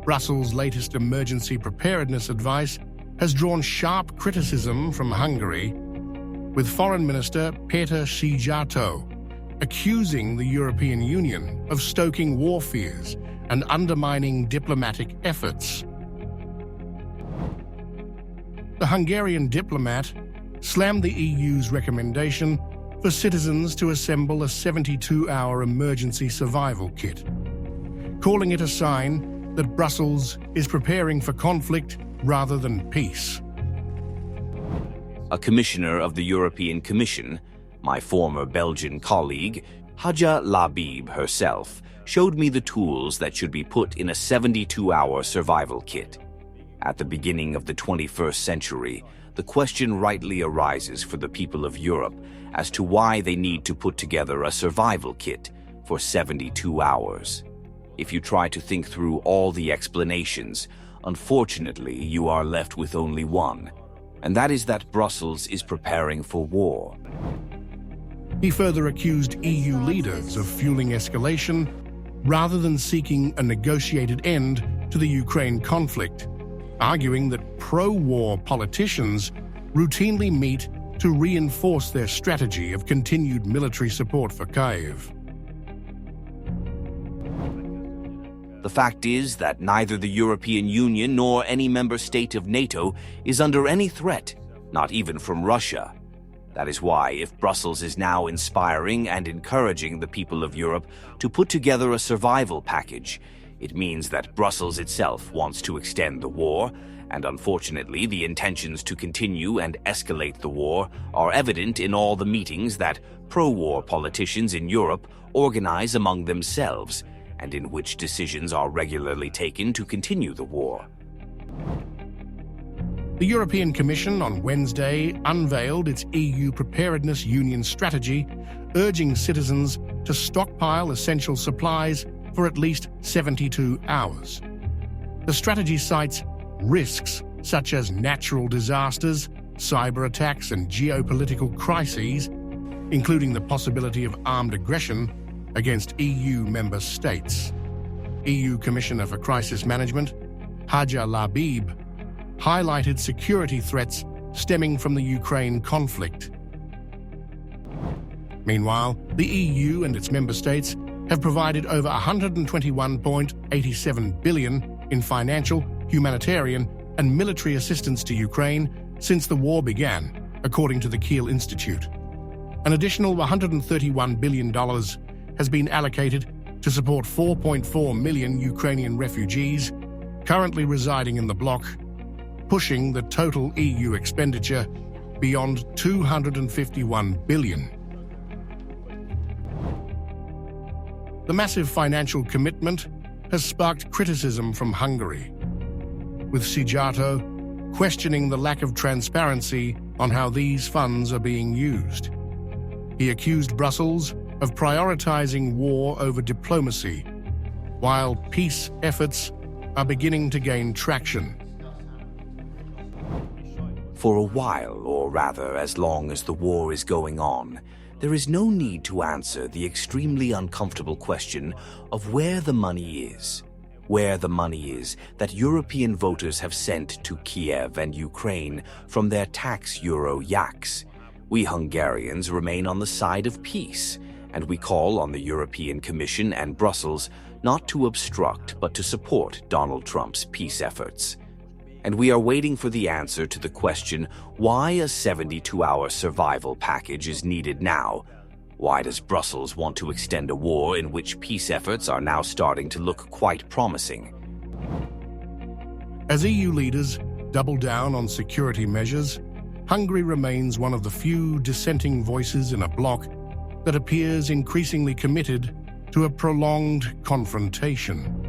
Brussels' latest emergency preparedness advice has drawn sharp criticism from Hungary, with Foreign Minister Péter Szijjártó accusing the European Union of stoking war fears and undermining diplomatic efforts. The Hungarian diplomat slammed the EU's recommendation for citizens to assemble a 72-hour emergency survival kit, calling it a sign that Brussels is preparing for conflict rather than peace. A commissioner of the European Commission, my former Belgian colleague, Hajja Labib herself, showed me the tools that should be put in a 72-hour survival kit. At the beginning of the 21st century, the question rightly arises for the people of Europe as to why they need to put together a survival kit for 72 hours. If you try to think through all the explanations, unfortunately, you are left with only one, and that is that Brussels is preparing for war. He further accused EU leaders of fueling escalation rather than seeking a negotiated end to the Ukraine conflict, arguing that pro-war politicians routinely meet to reinforce their strategy of continued military support for Kyiv. The fact is that neither the European Union nor any member state of NATO is under any threat, not even from Russia. That is why, if Brussels is now inspiring and encouraging the people of Europe to put together a survival package, it means that Brussels itself wants to extend the war, and unfortunately the intentions to continue and escalate the war are evident in all the meetings that pro-war politicians in Europe organize among themselves, and in which decisions are regularly taken to continue the war. The European Commission on Wednesday unveiled its EU Preparedness Union strategy, urging citizens to stockpile essential supplies for at least 72 hours. The strategy cites risks such as natural disasters, cyber attacks, and geopolitical crises, including the possibility of armed aggression against EU member states. EU Commissioner for Crisis Management, Hajja Labib, highlighted security threats stemming from the Ukraine conflict. Meanwhile, the EU and its member states have provided over $121.87 billion in financial, humanitarian, and military assistance to Ukraine since the war began, according to the Kyiv Institute. An additional $131 billion has been allocated to support 4.4 million Ukrainian refugees currently residing in the bloc, pushing the total EU expenditure beyond $251 billion. The massive financial commitment has sparked criticism from Hungary, with Szijjártó questioning the lack of transparency on how these funds are being used. He accused Brussels of prioritizing war over diplomacy, while peace efforts are beginning to gain traction. For a while, or rather as long as the war is going on, there is no need to answer the extremely uncomfortable question of where the money is. Where the money is that European voters have sent to Kyiv and Ukraine from their tax euro yaks. We Hungarians remain on the side of peace, and we call on the European Commission and Brussels not to obstruct but to support Donald Trump's peace efforts. And we are waiting for the answer to the question why a 72-hour survival package is needed now. Why does Brussels want to extend a war in which peace efforts are now starting to look quite promising? As EU leaders double down on security measures, Hungary remains one of the few dissenting voices in a bloc that appears increasingly committed to a prolonged confrontation.